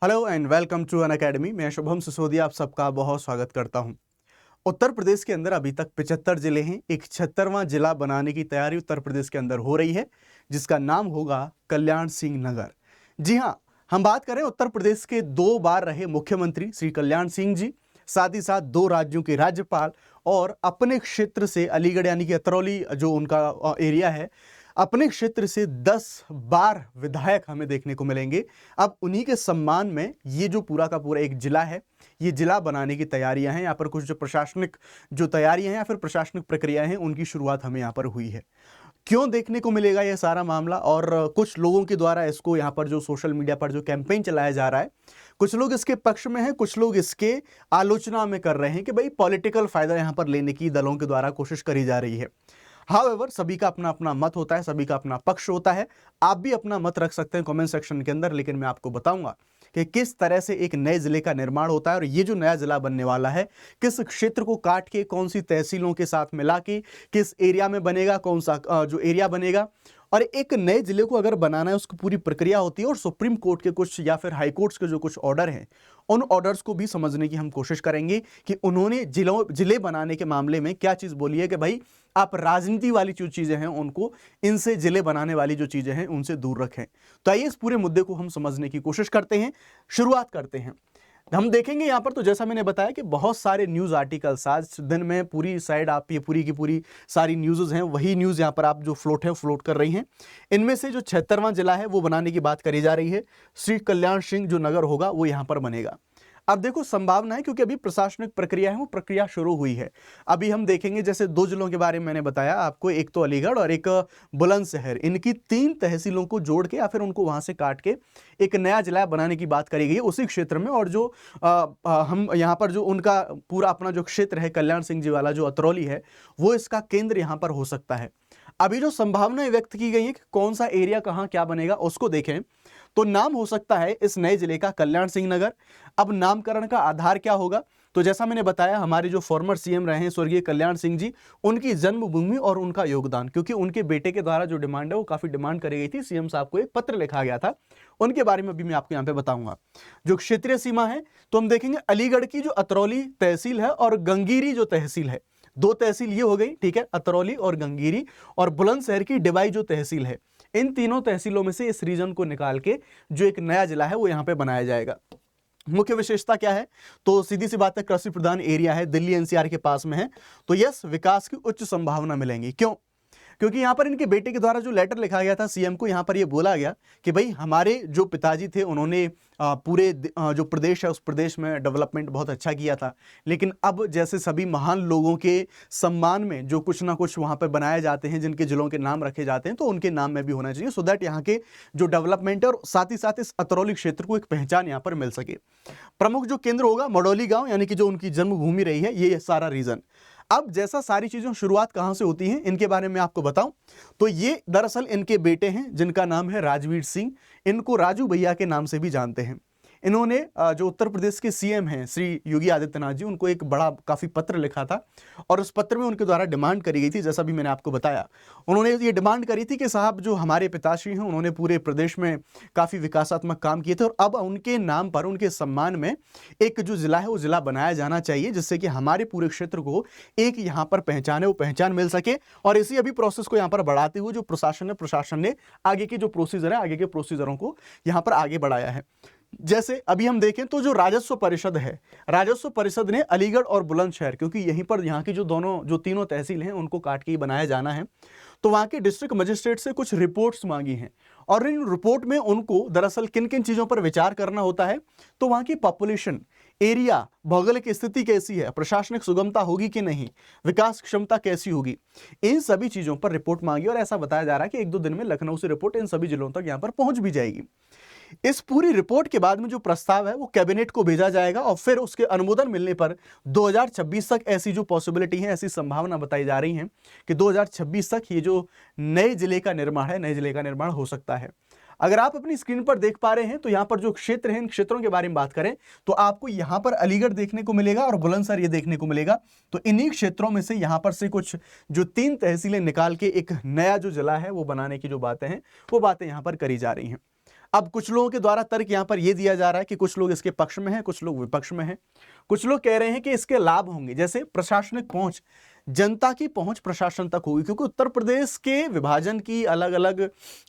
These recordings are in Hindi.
Hello and welcome to Unacademy. मैं शुभम सिसोदिया आप सबका बहुत स्वागत करता हूं। उत्तर प्रदेश के अंदर अभी तक 75 जिले हैं। एक 76वां जिला बनाने की तैयारी उत्तर प्रदेश के अंदर हो रही है, जिसका नाम होगा कल्याण सिंह नगर। जी हां, हम बात करें उत्तर प्रदेश के 2 बार रहे मुख्यमंत्री श्री कल्याण सिंह जी, साथ ही साथ 2 राज्यों के राज्यपाल, और अपने क्षेत्र से अलीगढ़ यानी कि अतरौली जो उनका एरिया है, अपने क्षेत्र से 10 बार विधायक हमें देखने को मिलेंगे। अब उन्हीं के सम्मान में ये जो पूरा का पूरा एक जिला है, ये जिला बनाने की तैयारियां हैं। यहाँ पर कुछ जो प्रशासनिक जो तैयारियां हैं या फिर प्रशासनिक प्रक्रियाएं हैं, उनकी शुरुआत हमें यहाँ पर हुई है। क्यों देखने को मिलेगा ये सारा मामला, और कुछ लोगों के द्वारा इसको यहाँ पर जो सोशल मीडिया पर जो कैंपेन चलाया जा रहा है, कुछ लोग इसके पक्ष में हैं, कुछ लोग इसके आलोचना में कर रहे हैं कि भाई पॉलिटिकल फायदा यहाँ पर लेने की दलों के द्वारा कोशिश करी जा रही है। हाउएवर सभी का अपना अपना मत होता है, सभी का अपना पक्ष होता है। आप भी अपना मत रख सकते हैं कमेंट सेक्शन के अंदर, लेकिन मैं आपको बताऊंगा कि किस तरह से एक नए जिले का निर्माण होता है और ये जो नया जिला बनने वाला है किस क्षेत्र को काट के कौन सी तहसीलों के साथ मिला के किस एरिया में बनेगा, कौन सा जो एरिया बनेगा, और एक नए जिले को अगर बनाना है उसकी पूरी प्रक्रिया होती है। और सुप्रीम कोर्ट के कुछ या फिर हाई कोर्ट्स के जो कुछ ऑर्डर हैं, उन ऑर्डर्स को भी समझने की हम कोशिश करेंगे कि उन्होंने जिले बनाने के मामले में क्या चीज बोली है कि भाई आप राजनीति वाली जो चीजें हैं उनको, इनसे जिले बनाने वाली जो चीजें हैं उनसे दूर रखें। तो आइए इस पूरे मुद्दे को हम समझने की कोशिश करते हैं, शुरुआत करते हैं। हम देखेंगे यहाँ पर, तो जैसा मैंने बताया कि बहुत सारे न्यूज़ आर्टिकल्स आज दिन में पूरी साइड आप ये पूरी की पूरी सारी न्यूज़ हैं, वही न्यूज़ यहाँ पर आप जो फ्लोट कर रही हैं। इनमें से जो 76वां जिला है वो बनाने की बात करी जा रही है। श्री कल्याण सिंह जो नगर होगा वो यहाँ पर बनेगा। अब देखो संभावना है, क्योंकि अभी प्रशासनिक प्रक्रिया है वो प्रक्रिया शुरू हुई है। अभी हम देखेंगे जैसे 2 जिलों के बारे में मैंने बताया आपको, एक तो अलीगढ़ और एक बुलंदशहर। इनकी 3 तहसीलों को जोड़ के या फिर उनको वहां से काट के एक नया जिला बनाने की बात करी गई है उसी क्षेत्र में। और जो हम यहाँ पर जो उनका पूरा अपना जो क्षेत्र है कल्याण सिंह जी वाला जो अतरौली है, वो इसका केंद्र यहाँ पर हो सकता है। अभी जो संभावनाएं व्यक्त की गई है कि कौन सा एरिया कहाँ क्या बनेगा उसको देखें, तो नाम हो सकता है इस नए जिले का कल्याण सिंह नगर। अब नामकरण का आधार क्या होगा, तो जैसा मैंने बताया हमारे जो फॉर्मर सीएम रहे हैं स्वर्गीय कल्याण सिंह जी, उनकी जन्मभूमि और उनका योगदान, क्योंकि उनके बेटे के द्वारा जो डिमांड है वो काफी डिमांड करी गई थी, सीएम साहब को एक पत्र लिखा गया था, उनके बारे में भी मैं आपको यहाँ पे बताऊंगा। जो क्षेत्रीय सीमा है तो हम देखेंगे अलीगढ़ की जो अतरौली तहसील है और गंगीरी जो तहसील है, 2 तहसील ये हो गई, ठीक है, अतरौली और गंगीरी। और बुलंदशहर की डिबाई जो तहसील है, इन तीनों तहसीलों में से इस रीजन को निकाल के जो एक नया जिला है वो यहां पे बनाया जाएगा। मुख्य विशेषता क्या है, तो सीधी सी बात है, कृषि प्रधान एरिया है, दिल्ली एनसीआर के पास में है, तो यस विकास की उच्च संभावना मिलेंगी। क्यों? क्योंकि यहां पर इनके बेटे के द्वारा जो लेटर लिखा गया था सीएम को, यहां पर यह बोला गया कि भाई हमारे जो पिताजी थे उन्होंने पूरे जो प्रदेश है उस प्रदेश में डेवलपमेंट बहुत अच्छा किया था, लेकिन अब जैसे सभी महान लोगों के सम्मान में जो कुछ ना कुछ वहां पर बनाए जाते हैं, जिनके जिलों के नाम रखे जाते हैं, तो उनके नाम में भी होना चाहिए, सो दैट यहाँ के जो डेवलपमेंट है और साथ ही साथ इस अतरौली क्षेत्र को एक पहचान यहाँ पर मिल सके। प्रमुख जो केंद्र होगा मडौली गांव, यानी कि जो उनकी जन्मभूमि रही है, ये सारा रीजन। अब जैसा सारी चीजों शुरुआत कहां से होती है इनके बारे में आपको बताऊं, तो ये दरअसल इनके बेटे हैं जिनका नाम है राजवीर सिंह। इनको राजू भैया के नाम से भी जानते हैं। इन्होंने जो उत्तर प्रदेश के सीएम हैं श्री योगी आदित्यनाथ जी, उनको एक बड़ा काफी पत्र लिखा था, और उस पत्र में उनके द्वारा डिमांड करी गई थी, जैसा भी मैंने आपको बताया, उन्होंने ये डिमांड करी थी कि साहब जो हमारे पिताश्री हैं उन्होंने पूरे प्रदेश में काफी विकासात्मक काम किए थे, और अब उनके नाम पर उनके सम्मान में एक जो जिला है वो जिला बनाया जाना चाहिए, जिससे कि हमारे पूरे क्षेत्र को एक यहाँ पर पहचान है वो पहचान मिल सके। और इसी अभी प्रोसेस को यहाँ पर बढ़ाते हुए जो प्रशासन ने आगे के जो प्रोसीजर है, आगे के प्रोसीजरों को यहाँ पर आगे बढ़ाया है। जैसे अभी हम देखें तो जो राजस्व परिषद है, राजस्व परिषद ने अलीगढ़ और बुलंदशहर, क्योंकि यहीं पर यहाँ की जो तीनों तहसील हैं उनको काट के ही बनाया जाना है, तो वहाँ के डिस्ट्रिक्ट मजिस्ट्रेट से कुछ रिपोर्ट्स मांगी हैं, और इन रिपोर्ट में उनको दरअसल किन किन चीज़ों पर विचार करना होता है, तो वहाँ की पॉपुलेशन, एरिया, भौगोलिक स्थिति कैसी है, प्रशासनिक सुगमता होगी कि नहीं, विकास क्षमता कैसी होगी, इन सभी चीज़ों पर रिपोर्ट मांगी। और ऐसा बताया जा रहा है कि 1-2 दिन में लखनऊ से रिपोर्ट इन सभी जिलों तक यहाँ पर पहुंच भी जाएगी। इस पूरी रिपोर्ट के बाद में जो प्रस्ताव है वो कैबिनेट को भेजा जाएगा, और फिर उसके अनुमोदन मिलने पर 2026 तक ऐसी जो पॉसिबिलिटी है, ऐसी संभावना बताई जा रही है कि 2026 तक ये जो नए जिले का निर्माण है, नए जिले का निर्माण हो सकता है। अगर आप अपनी स्क्रीन पर देख पा रहे हैं तो यहाँ पर जो क्षेत्र हैं, इन क्षेत्रों के बारे में बात करें तो आपको यहाँ पर अलीगढ़ देखने को मिलेगा और बुलंदशहर ये देखने को मिलेगा। तो इन्हीं क्षेत्रों में से यहाँ पर से कुछ जो 3 तहसीलें निकाल के एक नया जो जिला है वो बनाने की जो बातें हैं, वो बातें यहाँ पर करी जा रही हैं। अब कुछ लोगों के द्वारा तर्क यहां पर यह दिया जा रहा है कि कुछ लोग इसके पक्ष में हैं, कुछ लोग विपक्ष में हैं। कुछ लोग कह रहे हैं कि इसके लाभ होंगे, जैसे प्रशासनिक पहुंच, जनता की पहुंच प्रशासन तक होगी, क्योंकि उत्तर प्रदेश के विभाजन की अलग अलग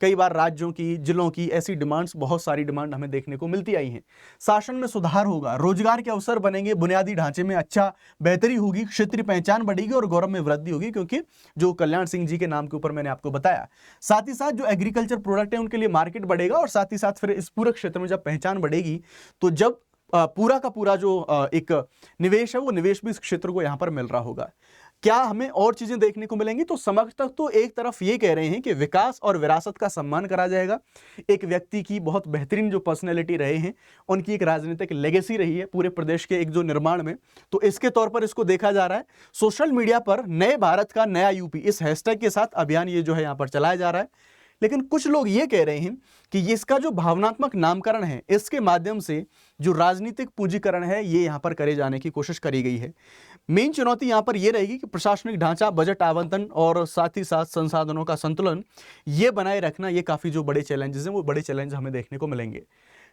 कई बार राज्यों की, जिलों की ऐसी डिमांड्स, बहुत सारी डिमांड हमें देखने को मिलती आई हैं। शासन में सुधार होगा, रोजगार के अवसर बनेंगे, बुनियादी ढांचे में अच्छा बेहतरी होगी, क्षेत्रीय पहचान बढ़ेगी और गौरव में वृद्धि होगी, क्योंकि जो कल्याण सिंह जी के नाम के ऊपर मैंने आपको बताया। साथ ही साथ जो एग्रीकल्चर प्रोडक्ट है उनके लिए मार्केट बढ़ेगा, और साथ ही साथ फिर इस पूरे क्षेत्र में जब पहचान बढ़ेगी तो जब पूरा का पूरा जो एक निवेश है वो निवेश भी इस क्षेत्र को यहां पर मिल रहा होगा। क्या हमें और चीजें देखने को मिलेंगी? तो समर्थक तो एक तरफ ये कह रहे हैं कि विकास और विरासत का सम्मान करा जाएगा, एक व्यक्ति की बहुत बेहतरीन जो पर्सनैलिटी रहे हैं, उनकी एक राजनीतिक लेगेसी रही है पूरे प्रदेश के एक जो निर्माण में, तो इसके तौर पर इसको देखा जा रहा है। सोशल मीडिया पर नए भारत का नया यूपी इस हैशटैग के साथ अभियान ये जो है यहां पर चलाया जा रहा है। लेकिन कुछ लोग ये कह रहे हैं कि इसका जो भावनात्मक नामकरण है, इसके माध्यम से जो राजनीतिक पूंजीकरण है ये यहां पर करे जाने की कोशिश करी गई है। मेन चुनौती यहां पर यह रहेगी कि प्रशासनिक ढांचा, बजट आवंटन और साथ ही साथ संसाधनों का संतुलन ये बनाए रखना, ये काफी जो बड़े चैलेंजेस हैं वो बड़े चैलेंज हमें देखने को मिलेंगे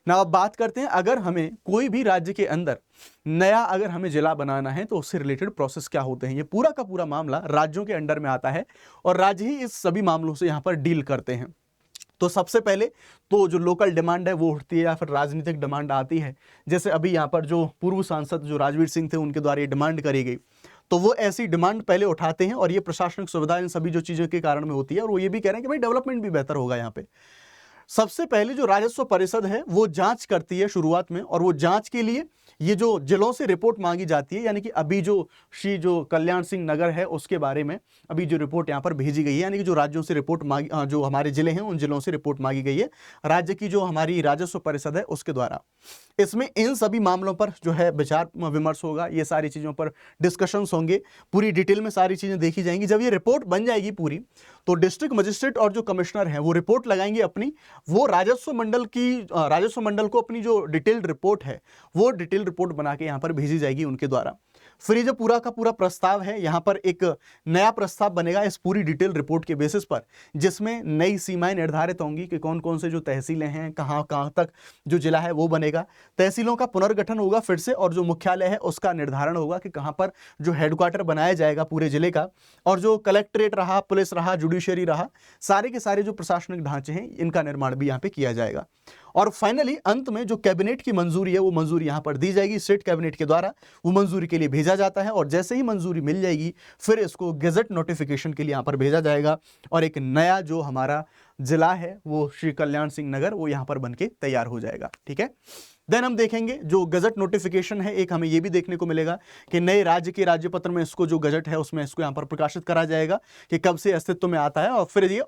ना। अब बात करते हैं, अगर हमें कोई भी राज्य के अंदर नया अगर हमें जिला बनाना है तो उससे रिलेटेड प्रोसेस क्या होते हैं। ये पूरा का पूरा मामला राज्यों के अंडर में आता है और राज्य ही इस सभी मामलों से यहां पर डील करते हैं। तो सबसे पहले तो जो लोकल डिमांड है वो उठती है या फिर राजनीतिक डिमांड आती है। जैसे अभी यहाँ पर जो पूर्व सांसद जो राजवीर सिंह थे उनके द्वारा ये डिमांड करी गई, तो वो ऐसी डिमांड पहले उठाते हैं और ये प्रशासनिक सुविधा इन सभी जो चीज़ों के कारण में होती है। और वो ये भी कह रहे हैं कि भाई डेवलपमेंट भी बेहतर होगा यहाँ पे। सबसे पहले जो राजस्व परिषद है वो जांच करती है शुरुआत में, और वो जांच के लिए ये जो जिलों से रिपोर्ट मांगी जाती है, यानी कि अभी जो कल्याण सिंह नगर है उसके बारे में अभी जो रिपोर्ट यहाँ पर भेजी गई है, यानी कि जो राज्यों से रिपोर्ट मांगी, जो हमारे जिले हैं उन जिलों से रिपोर्ट मांगी गई है राज्य की जो हमारी राजस्व परिषद है उसके द्वारा। इसमें इन सभी मामलों पर जो है विचार विमर्श होगा, ये सारी चीज़ों पर डिस्कशंस होंगे, पूरी डिटेल में सारी चीज़ें देखी जाएंगी। जब ये रिपोर्ट बन जाएगी पूरी, तो डिस्ट्रिक्ट मजिस्ट्रेट और जो कमिश्नर हैं वो रिपोर्ट लगाएंगे अपनी, वो राजस्व मंडल को अपनी जो डिटेल्ड रिपोर्ट है वो डिटेल्ड रिपोर्ट बना के यहाँ पर भेजी जाएगी उनके द्वारा। फिर ये जो पूरा का पूरा प्रस्ताव है, यहाँ पर एक नया प्रस्ताव बनेगा इस पूरी डिटेल रिपोर्ट के बेसिस पर, जिसमें नई सीमाएं निर्धारित होंगी कि कौन कौन से जो तहसीलें हैं, कहाँ कहाँ तक जो जिला है वो बनेगा। तहसीलों का पुनर्गठन होगा फिर से, और जो मुख्यालय है उसका निर्धारण होगा कि कहाँ पर जो हेडक्वार्टर बनाया जाएगा पूरे जिले का, और जो कलेक्ट्रेट रहा, पुलिस रहा, जुडिशरी रहा, सारे के सारे जो प्रशासनिक ढांचे हैं इनका निर्माण भी यहाँ पे किया जाएगा। और फाइनली अंत में जो कैबिनेट की मंजूरी है वो मंजूरी यहाँ पर दी जाएगी, स्टेट कैबिनेट के द्वारा वो मंजूरी के लिए भेजा जाता है, और जैसे ही मंजूरी मिल जाएगी फिर इसको गेजेट नोटिफिकेशन के लिए यहाँ पर भेजा जाएगा, और एक नया जो हमारा जिला है वो श्री कल्याण सिंह नगर वो यहाँ पर बनके तैयार हो जाएगा। ठीक है, देन हम देखेंगे जो गजट नोटिफिकेशन है, एक हमें ये भी देखने को मिलेगा कि नए राज्य के राज्यपत्र में इसको जो गजट है उसमें इसको यहाँ पर प्रकाशित करा जाएगा कि कब से अस्तित्व में आता है, और फिर ये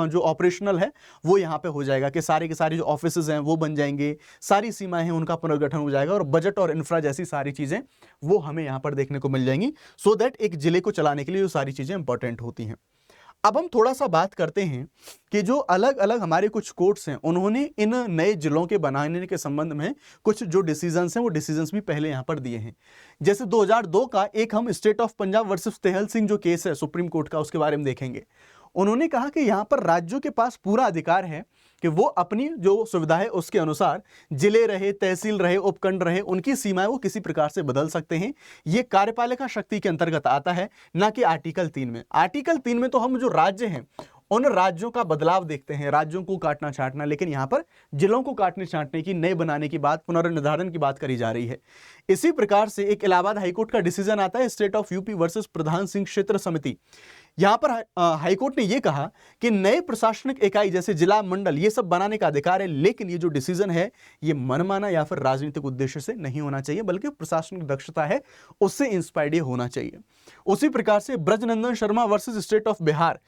जो ऑपरेशनल है वो यहाँ पे हो जाएगा कि सारे के सारे जो ऑफिसेज हैं वो बन जाएंगे, सारी सीमाएं हैं उनका पुनर्गठन हो जाएगा, और बजट और इंफ्रा जैसी सारी चीज़ें वो हमें यहाँ पर देखने को मिल जाएंगी, सो दैट एक जिले को चलाने के लिए जो सारी चीज़ें इंपॉर्टेंट होती हैं। अब हम थोड़ा सा बात करते हैं कि जो अलग अलग हमारे कुछ कोर्ट्स हैं उन्होंने इन नए जिलों के बनाने के संबंध में कुछ जो डिसीजंस हैं वो डिसीजंस भी पहले यहाँ पर दिए हैं। जैसे 2002 का एक हम state of Punjab versus Tehal Singh जो केस है सुप्रीम कोर्ट का, उसके बारे में देखेंगे। उन्होंने कहा कि यहाँ पर राज्यों के पास पूरा अधिकार है कि वो अपनी जो सुविधा है उसके अनुसार जिले रहे, तहसील रहे, उपखंड रहे, उनकी सीमाएं वो किसी प्रकार से बदल सकते हैं। ये कार्यपालिका शक्ति के अंतर्गत आता है, ना कि आर्टिकल 3 में। आर्टिकल 3 में तो हम जो राज्य हैं उन राज्यों का बदलाव देखते हैं, राज्यों को काटना छांटना, लेकिन यहाँ पर जिलों को काटने छांटने की, नए बनाने की बात, पुनर्निर्धारण की बात करी जा रही है। इसी प्रकार से एक इलाहाबाद हाईकोर्ट का डिसीजन आता है स्टेट ऑफ यूपी वर्सेस प्रधान सिंह क्षेत्र समिति। यहां पर हाईकोर्ट ने यह कहा कि नए प्रशासनिक इकाई जैसे जिला, मंडल, ये सब बनाने का अधिकार है, लेकिन ये जो डिसीजन है ये मनमाना या फिर राजनीतिक उद्देश्य से नहीं होना चाहिए, बल्कि प्रशासनिक दक्षता है उससे इंस्पायर्ड होना चाहिए। उसी प्रकार से Brajnandan Sharma versus state of Bihar,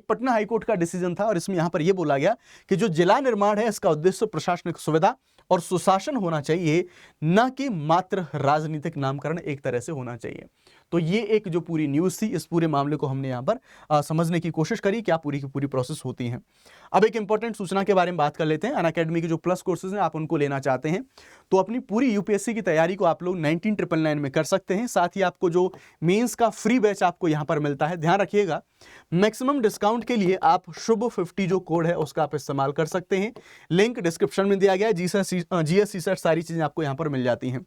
Patna high court का डिसीजन था, और इसमें यहां पर यह बोला गया कि जो जिला निर्माण है इसका उद्देश्य प्रशासनिक सुविधा और सुशासन होना चाहिए, न कि मात्र राजनीतिक नामकरण एक तरह से होना चाहिए। तो ये एक जो पूरी न्यूज़ थी, इस पूरे मामले को हमने यहाँ पर समझने की कोशिश करी, क्या पूरी की पूरी प्रोसेस होती है। अब एक इंपॉर्टेंट सूचना के बारे में बात कर लेते हैं। अनअकैडमी के जो प्लस कोर्सेज हैं, आप उनको लेना चाहते हैं तो अपनी पूरी यूपीएससी की तैयारी को आप लोग 19999 में कर सकते हैं। साथ ही आपको जो मेंस का फ्री बैच आपको यहाँ पर मिलता है, ध्यान रखिएगा मैक्सिमम डिस्काउंट के लिए आप शुभ 50 जो कोड है उसका आप इस्तेमाल कर सकते हैं। लिंक डिस्क्रिप्शन में दिया गया है। जीएस सीसेट सारी चीजें आपको यहाँ पर मिल जाती हैं।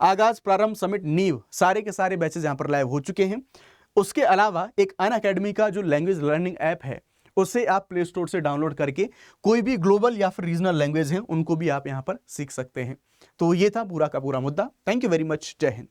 आगाज, प्रारंभ, समिट, नींव, सारे के सारे बैचेज यहाँ पर लाइव हो चुके हैं। उसके अलावा एक अनअकैडमी का जो लैंग्वेज लर्निंग ऐप है, उसे आप प्ले स्टोर से डाउनलोड करके कोई भी ग्लोबल या फिर रीजनल लैंग्वेज है उनको भी आप यहाँ पर सीख सकते हैं। तो ये था पूरा का पूरा मुद्दा। Thank you very much. जय हिंद।